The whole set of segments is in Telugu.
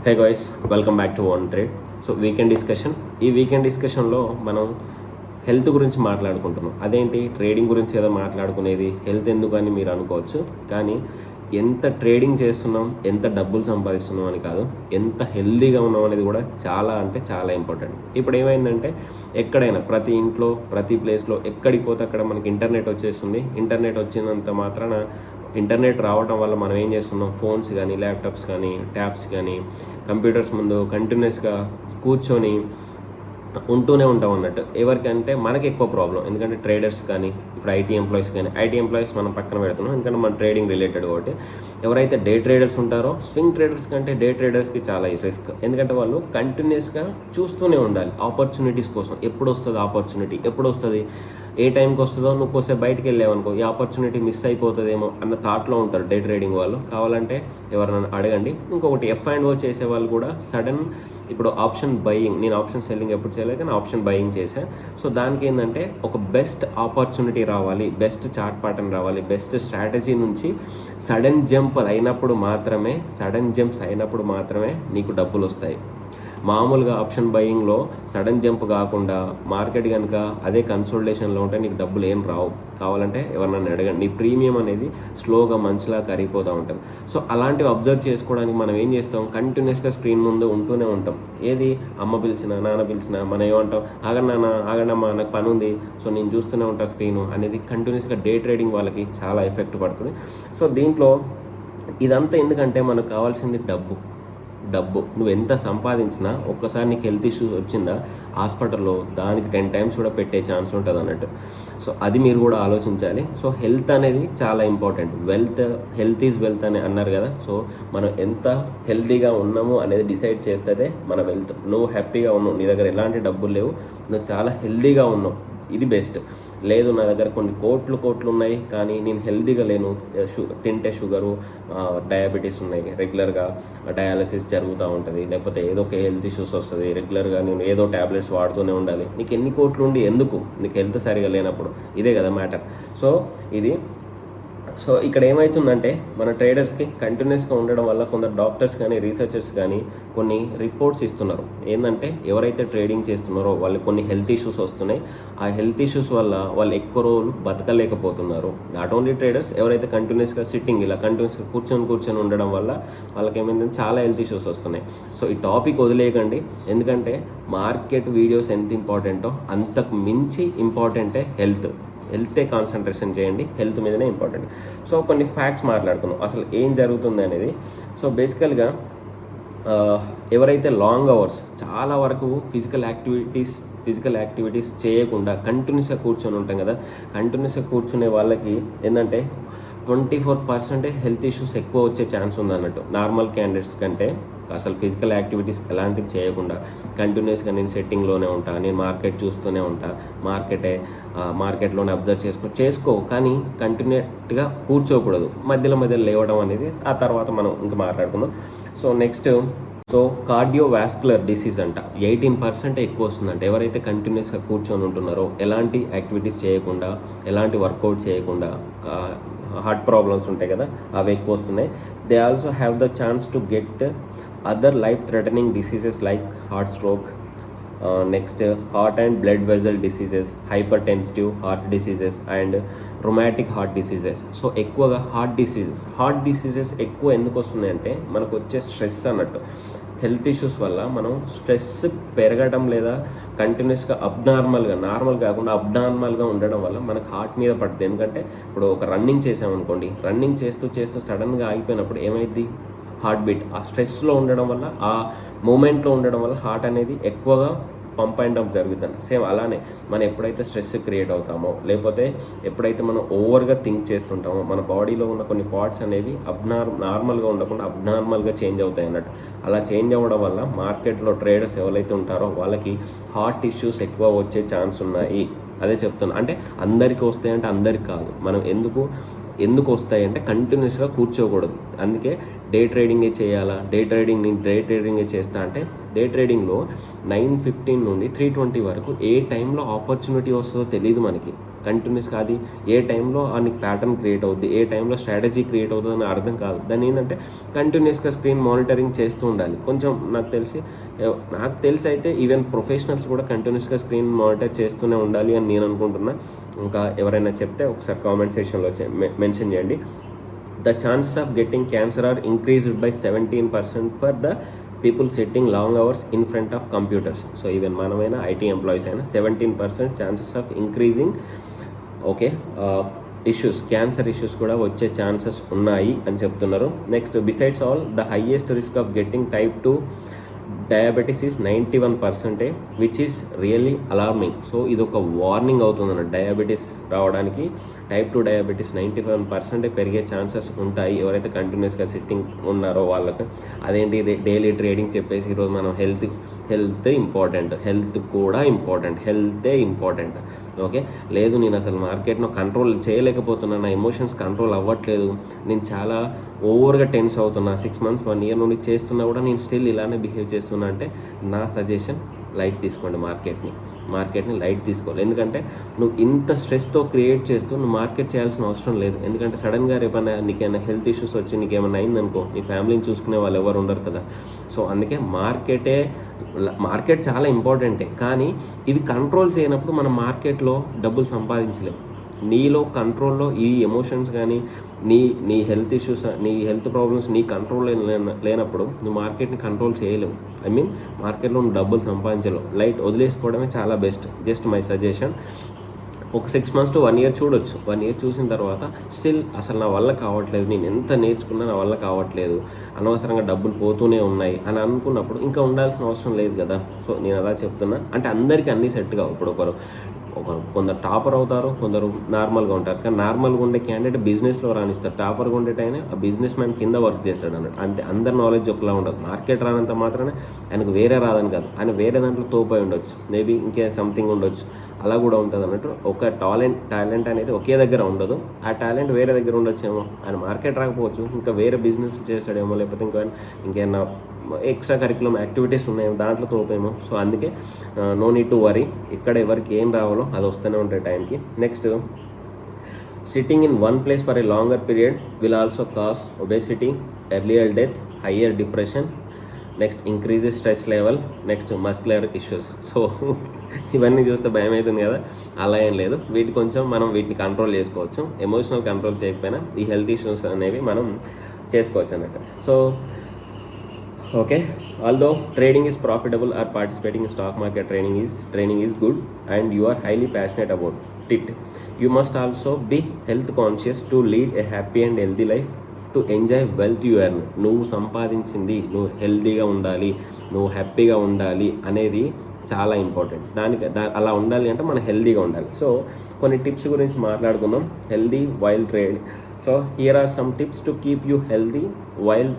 Hey guys, welcome back to one trade. So weekend discussion. ఈ వీకెండ్ డిస్కషన్లో మనం హెల్త్ గురించి మాట్లాడుకుంటున్నాం. అదేంటి ట్రేడింగ్ గురించి ఏదో మాట్లాడుకునేది, హెల్త్ ఎందుకు అని మీరు అనుకోవచ్చు. కానీ ఎంత ట్రేడింగ్ చేస్తున్నాం, ఎంత డబ్బులు సంపాదిస్తున్నాం అని కాదు, ఎంత హెల్తీగా ఉన్నాం అనేది కూడా చాలా అంటే చాలా ఇంపార్టెంట్. ఇప్పుడు ఏమైందంటే ఎక్కడైనా ప్రతి ఇంట్లో ప్రతి ప్లేస్లో ఎక్కడికి పోతే అక్కడ మనకి ఇంటర్నెట్ వచ్చేస్తుంది. ఇంటర్నెట్ వచ్చినంత మాత్రాన ఇంటర్నెట్ రావడం వల్ల మనం ఏం చేస్తున్నాం, ఫోన్స్ కానీ ల్యాప్టాప్స్ కానీ ట్యాబ్స్ కానీ కంప్యూటర్స్ ముందు కంటిన్యూస్గా కూర్చొని ఉంటూనే ఉంటాం అన్నట్టు. ఎవరికంటే మనకి ఎక్కువ ప్రాబ్లం, ఎందుకంటే ట్రేడర్స్ కానీ ఇప్పుడు ఐటీ ఎంప్లాయీస్ మనం పక్కన పెడుతున్నాం, ఎందుకంటే మన ట్రేడింగ్ రిలేటెడ్ కాబట్టి. ఎవరైతే డే ట్రేడర్స్ ఉంటారో స్వింగ్ ట్రేడర్స్ కంటే డే ట్రేడర్స్కి చాలా రిస్క్, ఎందుకంటే వాళ్ళు కంటిన్యూస్గా చూస్తూనే ఉండాలి ఆపర్చునిటీస్ కోసం. ఎప్పుడు వస్తుంది ఆపర్చునిటీ, ఎప్పుడు వస్తుంది, ఏ టైంకి వస్తుందో, నువ్వు కోసే బయటికి వెళ్ళావనుకో ఈ ఆపర్చునిటీ మిస్ అయిపోతుందేమో అన్న థాట్లో ఉంటారు డే ట్రేడింగ్ వాళ్ళు. కావాలంటే ఎవరైనా అడగండి. ఇంకొకటి F&O చేసే వాళ్ళు కూడా సడన్, ఇప్పుడు ఆప్షన్ బయింగ్, నేను ఆప్షన్ సెల్లింగ్ ఎప్పుడు చేయలేదు కానీ ఆప్షన్ బయింగ్ చేశాను. సో దానికి ఏంటంటే ఒక బెస్ట్ ఆపర్చునిటీ రావాలి, బెస్ట్ చార్ట్ ప్యాటర్న్ రావాలి, బెస్ట్ స్ట్రాటజీ నుంచి సడన్ జంప్స్ అయినప్పుడు మాత్రమే నీకు డబ్బులు వస్తాయి. మామూలుగా ఆప్షన్ బయింగ్లో సడన్ జంప్ కాకుండా మార్కెట్ కనుక అదే కన్సోలిడేషన్లో ఉంటే నీకు డబ్బులు ఏం రావు. కావాలంటే ఎవరినైనా అడగండి. నీ ప్రీమియం అనేది స్లోగా మంచిలా కరిగిపోతూ ఉంటుంది. సో అలాంటివి అబ్జర్వ్ చేసుకోవడానికి మనం ఏం చేస్తాం, కంటిన్యూస్గా స్క్రీన్ ముందు ఉంటూనే ఉంటాం. ఏది అమ్మ పిలిచినా నాన్న పిలిచినా మనం ఏమంటాం, ఆగండమ్మా నాకు పని ఉంది, సో నేను చూస్తూనే ఉంటాను స్క్రీను అనేది. కంటిన్యూస్గా డే ట్రేడింగ్ వాళ్ళకి చాలా ఎఫెక్ట్ పడుతుంది. సో దీంట్లో ఇదంతా ఎందుకంటే మనకు కావాల్సింది డబ్బు. నువ్వు ఎంత సంపాదించినా ఒక్కసారి నీకు హెల్త్ ఇష్యూస్ వచ్చిందా హాస్పిటల్లో దానికి 10 times కూడా పెట్టే ఛాన్స్ ఉంటుంది అన్నట్టు. సో అది మీరు కూడా ఆలోచించాలి. సో హెల్త్ అనేది చాలా ఇంపార్టెంట్. హెల్త్ ఈజ్ వెల్త్ అని అన్నారు కదా. సో మనం ఎంత హెల్తీగా ఉన్నాము అనేది డిసైడ్ చేస్తే మన వెల్త్. నువ్వు హ్యాపీగా ఉన్నావు, నీ దగ్గర ఎలాంటి డబ్బులు లేవు, నువ్వు చాలా హెల్తీగా ఉన్నావు, ఇది బెస్ట్. లేదు నా దగ్గర కొన్ని కోట్లు ఉన్నాయి కానీ నేను హెల్తీగా లేను, తింటే షుగరు డయాబెటీస్ ఉన్నాయి, రెగ్యులర్గా డయాలసిస్ జరుగుతూ ఉంటుంది, లేకపోతే ఏదో ఒక హెల్త్ ఇష్యూస్ వస్తుంది, రెగ్యులర్గా నేను ఏదో ట్యాబ్లెట్స్ వాడుతూనే ఉండాలి. నీకు ఎన్ని కోట్లు ఉండి ఎందుకు, నీకు హెల్త్ సరిగా లేనప్పుడు. ఇదే కదా మ్యాటర్. సో ఇక్కడ ఏమవుతుందంటే మన ట్రేడర్స్కి కంటిన్యూస్గా ఉండడం వల్ల కొందరు డాక్టర్స్ కానీ రీసెర్చర్స్ కానీ కొన్ని రిపోర్ట్స్ ఇస్తున్నారు. ఏంటంటే ఎవరైతే ట్రేడింగ్ చేస్తున్నారో వాళ్ళకి కొన్ని హెల్త్ ఇష్యూస్ వస్తున్నాయి. ఆ హెల్త్ ఇష్యూస్ వల్ల వాళ్ళు ఎక్కువ రోజులు బతకలేకపోతున్నారు. నాట్ ఓన్లీ ట్రేడర్స్, ఎవరైతే కంటిన్యూస్గా సిట్టింగ్ ఇలా కంటిన్యూస్గా కూర్చొని ఉండడం వల్ల వాళ్ళకి ఏమైందంటే చాలా హెల్త్ ఇష్యూస్ వస్తున్నాయి. సో ఈ టాపిక్ వదిలేయకండి, ఎందుకంటే మార్కెట్ వీడియోస్ ఎంత ఇంపార్టెంటో అంతకు మించి ఇంపార్టెంటే హెల్తే కాన్సన్ట్రేషన్ చేయండి, హెల్త్ మీదనే ఇంపార్టెంట్. సో కొన్ని ఫ్యాక్ట్స్ మాట్లాడుకుందాం అసలు ఏం జరుగుతుంది అనేది. సో బేసికల్గా ఎవరైతే లాంగ్ అవర్స్ చాలా వరకు ఫిజికల్ యాక్టివిటీస్ చేయకుండా కంటిన్యూస్గా కూర్చొని ఉంటాం కదా, కంటిన్యూస్గా కూర్చునే వాళ్ళకి ఏంటంటే 24% హెల్త్ ఇష్యూస్ ఎక్కువ వచ్చే ఛాన్స్ ఉందన్నట్టు. నార్మల్ క్యాండిడేట్స్ కంటే అసలు ఫిజికల్ యాక్టివిటీస్ ఎలాంటివి చేయకుండా కంటిన్యూస్గా నేను సెట్టింగ్లోనే ఉంటా, నేను మార్కెట్ చూస్తూనే ఉంటా, మార్కెట్లోనే అబ్జర్వ్ చేసుకో కానీ కంటిన్యూట్గా కూర్చోకూడదు. మధ్యలో లేవడం అనేది ఆ తర్వాత మనం ఇంకా మాట్లాడుకుందాం. సో నెక్స్ట్ కార్డియోవాస్కులర్ డిసీజ్ అంట 18% ఎక్కువ వస్తుందంట. ఎవరైతే కంటిన్యూస్గా కూర్చొని ఉంటున్నారో, ఎలాంటి యాక్టివిటీస్ చేయకుండా, ఎలాంటి వర్కౌట్ చేయకుండా, హార్ట్ ప్రాబ్లమ్స్ ఉంటాయి కదా అవి ఎక్కువ వస్తున్నాయి. They also have the chance to get other life threatening diseases like heart stroke, next heart and blood vessel diseases, hypertensive heart diseases and రొమాటిక్ heart diseases. So ఎక్కువగా హార్ట్ డిసీజెస్ ఎక్కువ ఎందుకు వస్తున్నాయంటే మనకు వచ్చే స్ట్రెస్ అన్నట్టు. హెల్త్ ఇష్యూస్ వల్ల మనం స్ట్రెస్ పెరగడం లేదా కంటిన్యూస్గా నార్మల్ కాకుండా అబ్నార్మల్గా ఉండడం వల్ల మనకు హార్ట్ మీద పడుతుంది. ఎందుకంటే ఇప్పుడు ఒక రన్నింగ్ చేసామనుకోండి, రన్నింగ్ చేస్తూ సడన్గా ఆగిపోయినప్పుడు ఏమైంది, హార్ట్ బీట్ ఆ స్ట్రెస్లో ఉండడం వల్ల, ఆ మూమెంట్లో ఉండడం వల్ల హార్ట్ అనేది ఎక్కువగా పంప్ అండ్ అప్ జరుగుతుంది. సేమ్ అలానే మనం ఎప్పుడైతే స్ట్రెస్ క్రియేట్ అవుతామో, లేకపోతే ఎప్పుడైతే మనం ఓవర్గా థింక్ చేస్తుంటామో, మన బాడీలో ఉన్న కొన్ని పార్ట్స్ అనేవి నార్మల్గా ఉండకుండా అబ్నార్మల్గా చేంజ్ అవుతాయి అన్నట్టు. అలా చేంజ్ అవ్వడం వల్ల మార్కెట్లో ట్రేడర్స్ ఎవరైతే ఉంటారో వాళ్ళకి హార్ట్ ఇష్యూస్ ఎక్కువ వచ్చే ఛాన్స్ ఉన్నాయి. అదే చెప్తున్నా, అంటే అందరికీ వస్తాయంటే అందరికి కాదు. మనం ఎందుకు వస్తాయంటే కంటిన్యూస్గా కూర్చోకూడదు. అందుకే డే ట్రేడింగే చేయాలా, డే ట్రేడింగే చేస్తా అంటే డే ట్రేడింగ్లో 9:15 నుండి 3:20 వరకు ఏ టైంలో ఆపర్చునిటీ వస్తుందో తెలియదు మనకి. కంటిన్యూస్గా అది ఏ టైంలో నీకు ప్యాటర్న్ క్రియేట్ అవుద్ది, ఏ టైంలో స్ట్రాటజీ క్రియేట్ అవుతుంది అని అర్థం కాదు. దాన్ని ఏంటంటే కంటిన్యూస్గా స్క్రీన్ మానిటరింగ్ చేస్తూ ఉండాలి. కొంచెం నాకు తెలిసి అయితే ఈవెన్ ప్రొఫెషనల్స్ కూడా కంటిన్యూస్గా స్క్రీన్ మానిటర్ చేస్తూనే ఉండాలి అని నేను అనుకుంటున్నా. ఇంకా ఎవరైనా చెప్తే ఒకసారి కామెంట్ సెక్షన్లో మెన్షన్ చేయండి. The chances of getting cancer are increased by 17% for the people sitting long hours in front of computers. So even మనమైనా ఐటీ ఎంప్లాయీస్ అయినా 17% chances of increasing issues, cancer issues కూడా వచ్చే ఛాన్సెస్ ఉన్నాయి అని చెప్తున్నారు. Next, besides all the highest risk of getting type 2 diabetes is 91%, which is really alarming. So ఇది ఒక వార్నింగ్ అవుతుందన్నమాట. డయాబెటీస్ రావడానికి type 2 డయాబెటీస్ 91% పెరిగే ఛాన్సెస్ ఉంటాయి ఎవరైతే కంటిన్యూస్గా సిట్టింగ్ ఉన్నారో వాళ్ళకి. అదేంటి డైలీ ట్రేడింగ్ చెప్పేసి ఈరోజు మనం హెల్త్ ఇంపార్టెంట్, హెల్త్ కూడా ఇంపార్టెంట్, హెల్తే ఇంపార్టెంట్. ఓకే, లేదు నేను అసలు మార్కెట్ను కంట్రోల్ చేయలేకపోతున్నా, నా ఎమోషన్స్ కంట్రోల్ అవ్వట్లేదు, నేను చాలా ఓవర్గా టెన్స్ అవుతున్నా, 6 months 1 year నుండి చేస్తున్నా కూడా నేను స్టిల్ ఇలానే బిహేవ్ చేస్తున్నా అంటే నా సజెషన్ లైట్ తీసుకోండి. మార్కెట్ని లైట్ తీసుకోవాలి. ఎందుకంటే నువ్వు ఇంత స్ట్రెస్తో క్రియేట్ చేస్తూ నువ్వు మార్కెట్ చేయాల్సిన అవసరం లేదు. ఎందుకంటే సడన్గా రేపైనా నీకేమైనా హెల్త్ ఇష్యూస్ వచ్చి నీకేమైనా అయిందనుకో, నీ ఫ్యామిలీని చూసుకునే వాళ్ళు ఎవరు ఉండరు కదా. సో అందుకే మార్కెట్ చాలా ఇంపార్టెంటే, కానీ ఇది కంట్రోల్ చేయనప్పుడు మనం మార్కెట్లో డబ్బులు సంపాదించలేము. నీలో కంట్రోల్లో ఈ ఎమోషన్స్ కానీ నీ హెల్త్ ఇష్యూస్, నీ హెల్త్ ప్రాబ్లమ్స్ నీ కంట్రోల్ లేనప్పుడు నువ్వు మార్కెట్ని కంట్రోల్ చేయలేవు. మార్కెట్లో నువ్వు డబ్బులు సంపాదించలేవు. లైట్ వదిలేసుకోవడమే చాలా బెస్ట్. Just my suggestion. ఒక 6 months to 1 year చూడొచ్చు. 1 year చూసిన తర్వాత స్టిల్ అసలు నా వల్ల కావట్లేదు, నేను ఎంత నేర్చుకున్నా నా వల్ల కావట్లేదు, అనవసరంగా డబ్బులు పోతూనే ఉన్నాయి అని అనుకున్నప్పుడు ఇంకా ఉండాల్సిన అవసరం లేదు కదా. సో నేను అలా చెప్తున్నా. అంటే అందరికీ అన్నీ సెట్ కావు. ఇప్పుడు కొందరు టాపర్ అవుతారు, కొందరు నార్మల్గా ఉంటారు. కానీ నార్మల్గా ఉండే క్యాండిడేట్ బిజినెస్లో రాణిస్తారు, టాపర్గా ఉండేటైనా ఆ బిజినెస్ మ్యాన్ కింద వర్క్ చేస్తాడు అన్నట్టు. అంతే, అందరి నాలెడ్జ్ ఒకలా ఉండదు. మార్కెట్ రానంత మాత్రమే ఆయనకు వేరే రాదని కాదు, ఆయన వేరే దాంట్లో తోపై ఉండొచ్చు, మేబీ ఇంకే సంథింగ్ ఉండొచ్చు, అలా కూడా ఉంటుంది అన్నట్టు. ఒక టాలెంట్ అనేది ఒకే దగ్గర ఉండదు. ఆ టాలెంట్ వేరే దగ్గర ఉండొచ్చేమో, ఆయన మార్కెట్ రాకపోవచ్చు, ఇంకా వేరే బిజినెస్ చేస్తాడేమో, లేకపోతే ఇంకేమైనా ఎక్స్ట్రా కరికులం యాక్టివిటీస్ ఉన్నాయేమో, దాంట్లో తోపేమో. సో అందుకే నో నీడ్ టు వరీ. ఇక్కడ ఎవరికి ఏం రావాలో అది వస్తూనే ఉంటాయి టైంకి. Next, sitting in one place for a longer period will also cause obesity, earlier death, higher depression, next increases stress level, next muscular issues. So ఇవన్నీ చూస్తే భయం అవుతుంది కదా, అలా ఏం లేదు. మనం వీటిని కంట్రోల్ చేసుకోవచ్చు. ఎమోషనల్ కంట్రోల్ చేయకపోయినా ఈ హెల్త్ ఇష్యూస్ అనేవి మనం చేసుకోవచ్చు అన్నట్టు. So okay, although trading is profitable or participating in stock market training is good and you are highly passionate about it. You must also be health conscious to lead a happy and healthy life, to enjoy wealth you earn. నువ్వు సంపాదించింది నువ్వు హెల్తీగా ఉండాలి, నువ్వు హ్యాపీగా ఉండాలి అనేది చాలా ఇంపార్టెంట్. అలా ఉండాలి అంటే మనం హెల్తీగా ఉండాలి. సో కొన్ని టిప్స్ గురించి మాట్లాడుకుందాం. Healthy while trade. So here are some tips to keep you healthy while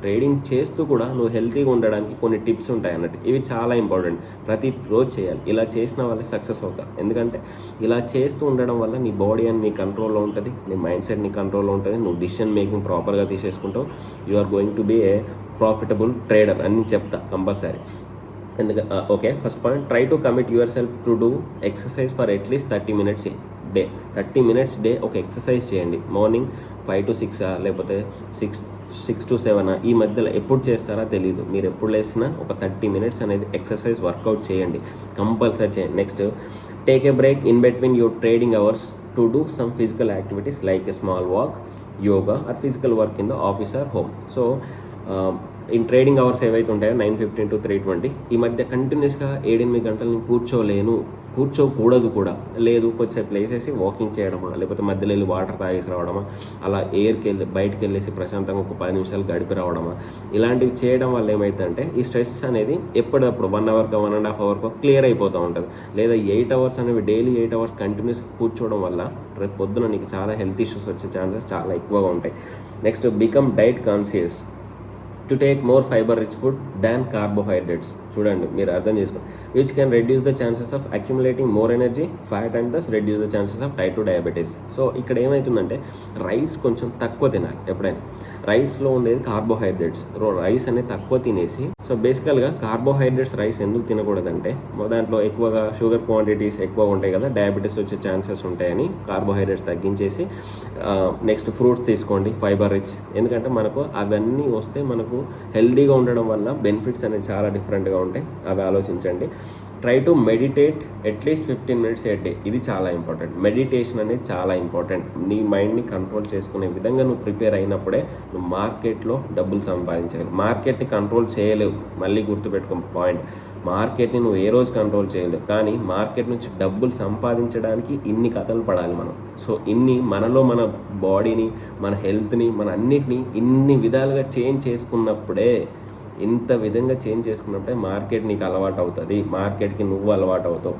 trading చేస్తూ కూడా నువ్వు హెల్తీగా ఉండడానికి కొన్ని టిప్స్ ఉంటాయి అన్నట్టు. ఇవి చాలా ఇంపార్టెంట్, ప్రతిరోజు చేయాలి. ఇలా చేసిన వాళ్ళే సక్సెస్ అవుతారు. ఎందుకంటే ఇలా చేస్తూ ఉండడం వల్ల నీ బాడీ అని నీ కంట్రోల్లో ఉంటుంది, నీ మైండ్ సెట్ నీ కంట్రోల్లో ఉంటుంది, నువ్వు డిసిషన్ మేకింగ్ ప్రాపర్గా తీసేసుకుంటావు. You are going to be a profitable trader అని చెప్తా compulsory. Okay, first point, try to commit yourself to do exercise for at least 30 minutes day. 30 minutes day ఒక ఎక్సర్సైజ్ చేయండి. మార్నింగ్ 5 to 6 లేకపోతే 6 to 7 ఈ మధ్యలో ఎప్పుడు చేస్తారో తెలియదు. మీరు ఎప్పుడు లేసినా ఒక 30 minutes అనేది ఎక్సర్సైజ్ వర్కౌట్ చేయండి, కంపల్సరీ చేయండి. Next, take a break in between your trading hours to do some physical activities like a small walk, yoga or physical work in the office or home. So in trading hours ఏవైతే ఉంటాయో 9:15 to 3:20 ఈ మధ్య కంటిన్యూస్గా 7-8 గంటలు నేను కూర్చోకూడదు కూడా. లేదు, కొద్దిసేపు లేసేసి వాకింగ్ చేయడమా, లేకపోతే మధ్యలో వెళ్ళి వాటర్ తాగేసి రావడమా, అలా బయటకు వెళ్ళేసి ప్రశాంతంగా ఒక 10 నిమిషాలు గడిపి రావడమా, ఇలాంటివి చేయడం వల్ల ఏమవుతుందంటే ఈ స్ట్రెస్ అనేది ఎప్పుడప్పుడు 1 hour 1.5 hour క్లియర్ అయిపోతూ ఉంటుంది. లేదా 8 hours అనేవి డైలీ 8 hours కంటిన్యూస్ కూర్చోవడం వల్ల రేపు పొద్దున నీకు చాలా హెల్త్ ఇష్యూస్ వచ్చే ఛాన్సెస్ చాలా ఎక్కువగా ఉంటాయి. Next, become diet conscious to take more fibre rich food than carbohydrates. చూడండి, మీరు అర్థం చేసుకోండి. Which can reduce the chances of accumulating more energy, fat and thus reduce the chances of type 2 diabetes. So ఇక్కడ ఏమవుతుందంటే రైస్ కొంచెం తక్కువ తినాలి ఎప్పుడైనా. రైస్లో ఉండేది కార్బోహైడ్రేట్స్. రైస్ అనేది తక్కువ తినేసి, సో బేసికల్గా కార్బోహైడ్రేట్స్ రైస్ ఎందుకు తినకూడదంటే దాంట్లో ఎక్కువగా షుగర్ క్వాంటిటీస్ ఎక్కువ ఉంటాయి కదా, డయాబెటీస్ వచ్చే ఛాన్సెస్ ఉంటాయని కార్బోహైడ్రేట్స్ తగ్గించేసి నెక్స్ట్ ఫ్రూట్స్ తీసుకోండి, ఫైబర్ రిచ్. ఎందుకంటే మనకు అవన్నీ వస్తే మనకు హెల్తీగా ఉండడం వల్ల బెనిఫిట్స్ అనేవి చాలా డిఫరెంట్గా ఉంటాయి. అవి ఆలోచించండి. Try to meditate at least 15 minutes A day. ఇది చాలా ఇంపార్టెంట్. మెడిటేషన్ అనేది చాలా ఇంపార్టెంట్. నీ మైండ్ని కంట్రోల్ చేసుకునే విధంగా నువ్వు ప్రిపేర్ అయినప్పుడే నువ్వు మార్కెట్లో డబ్బులు సంపాదించగలవు. మార్కెట్ని కంట్రోల్ చేయలేవు, మళ్ళీ గుర్తుపెట్టుకో పాయింట్. మార్కెట్ని నువ్వు ఏ రోజు కంట్రోల్ చేయలేవు, కానీ మార్కెట్ నుంచి డబ్బులు సంపాదించడానికి ఇన్ని కథలు పడాలి మనం. సో ఇన్ని మనలో మన బాడీని, మన హెల్త్ని, మన అన్నిటినీ ఇన్ని విధాలుగా చేంజ్ చేసుకున్నప్పుడే, ఇంత విధంగా చేంజ్ చేసుకున్నప్పుడే మార్కెట్ నీకు అలవాటు అవుతుంది, మార్కెట్కి నువ్వు అలవాటు అవుతావు.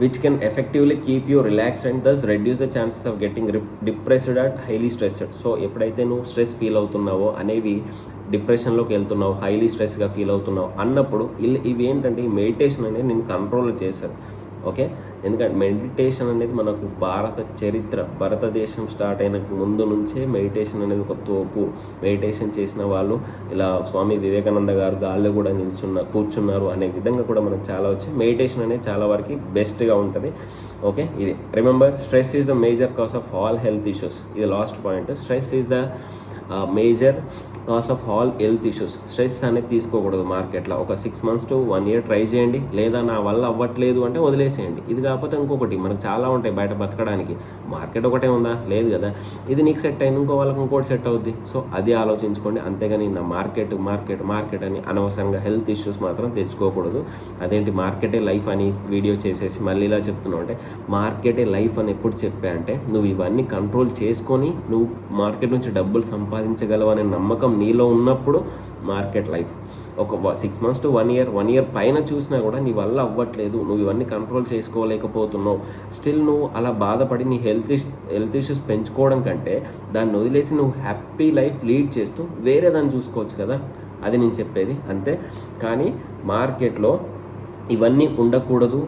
Which can effectively keep you relaxed and thus reduce the chances of getting depressed and highly stressed. So ఎప్పుడైతే నువ్వు స్ట్రెస్ ఫీల్ అవుతున్నావో, అనేవి డిప్రెషన్లోకి వెళ్తున్నావు, హైలీ స్ట్రెస్గా ఫీల్ అవుతున్నావు అన్నప్పుడు ఇవి ఏంటంటే ఈ మెడిటేషన్ అనేది నేను కంట్రోల్ చేశాను. ఓకే, ఎందుకంటే మెడిటేషన్ అనేది మనకు భారతదేశం స్టార్ట్ అయిన ముందు నుంచే మెడిటేషన్ అనేది ఒక తోపు. మెడిటేషన్ చేసిన వాళ్ళు ఇలా స్వామి వివేకానంద గారు గాల్లో కూడా కూర్చున్నారు అనే విధంగా కూడా మనకు చాలా వచ్చాయి. మెడిటేషన్ అనేది చాలా వరకు బెస్ట్గా ఉంటుంది. ఓకే, ఇది remember, stress is the major cause of all health issues. ఇది last point. Stress is the major cause of all health issues. Stress అనేది తీసుకోకూడదు మార్కెట్లో. ఒక 6 months to 1 year ట్రై చేయండి, లేదా నా వల్ల అవ్వట్లేదు అంటే వదిలేసేయండి. ఇది కాకపోతే ఇంకొకటి, మనకు చాలా ఉంటాయి బయట బతకడానికి. మార్కెట్ ఒకటే ఉందా? లేదు కదా. ఇది నీకు సెట్ అయింది, ఇంకో వాళ్ళకి ఇంకోటి సెట్ అవుద్ది. సో అది ఆలోచించుకోండి. అంతేగాని నా మార్కెట్ మార్కెట్ మార్కెట్ అని అనవసరంగా హెల్త్ ఇష్యూస్ మాత్రం తెచ్చుకోకూడదు. అదేంటి మార్కెటే లైఫ్ అని వీడియో చేసేసి మళ్ళీ ఇలా చెప్తున్నావు అంటే, మార్కెటే లైఫ్ అని ఎప్పుడు చెప్పా అంటే, నువ్వు ఇవన్నీ కంట్రోల్ చేసుకొని నువ్వు మార్కెట్ నుంచి డబ్బులు సంపాదించగలవు అనే నమ్మకం నీలో ఉన్నప్పుడు మార్కెట్ లైఫ్. ఒక 6 months to 1 year పైన చూసినా కూడా నీ వల్ల అవ్వట్లేదు, నువ్వు ఇవన్నీ కంట్రోల్ చేసుకోలేకపోతున్నావు, స్టిల్ నువ్వు అలా బాధపడి నీ హెల్త్ ఇష్యూస్ పెంచుకోవడం కంటే దాన్ని వదిలేసి నువ్వు హ్యాపీ లైఫ్ లీడ్ చేస్తూ వేరే దాన్ని చూసుకోవచ్చు కదా. అది నేను చెప్పేది అంతే. కానీ మార్కెట్లో ఇవన్నీ ఉండకూడదు,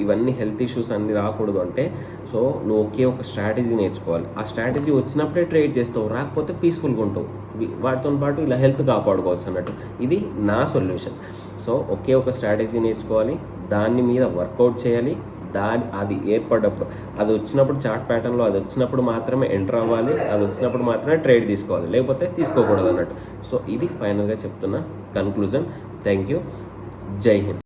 ఇవన్నీ హెల్త్ ఇష్యూస్ అన్నీ రాకూడదు అంటే, సో నువ్వు ఒక స్ట్రాటజీ నేర్చుకోవాలి. ఆ స్ట్రాటజీ వచ్చినప్పుడే ట్రేడ్ చేస్తావు, రాకపోతే పీస్ఫుల్గా ఉంటావు. వాటితో పాటు ఇలా హెల్త్ కాపాడుకోవచ్చు అన్నట్టు. ఇది నా సొల్యూషన్. సో ఒక స్ట్రాటజీ నేర్చుకోవాలి, దాని మీద వర్కౌట్ చేయాలి. అది ఏర్పడ్డప్పుడు, అది వచ్చినప్పుడు చార్ట్ ప్యాటర్న్లో అది వచ్చినప్పుడు మాత్రమే ఎంటర్ అవ్వాలి, అది వచ్చినప్పుడు మాత్రమే ట్రేడ్ తీసుకోవాలి, లేకపోతే తీసుకోకూడదు అన్నట్టు. సో ఇది ఫైనల్గా చెప్తున్న కన్క్లూజన్. Thank you. జై హింద్.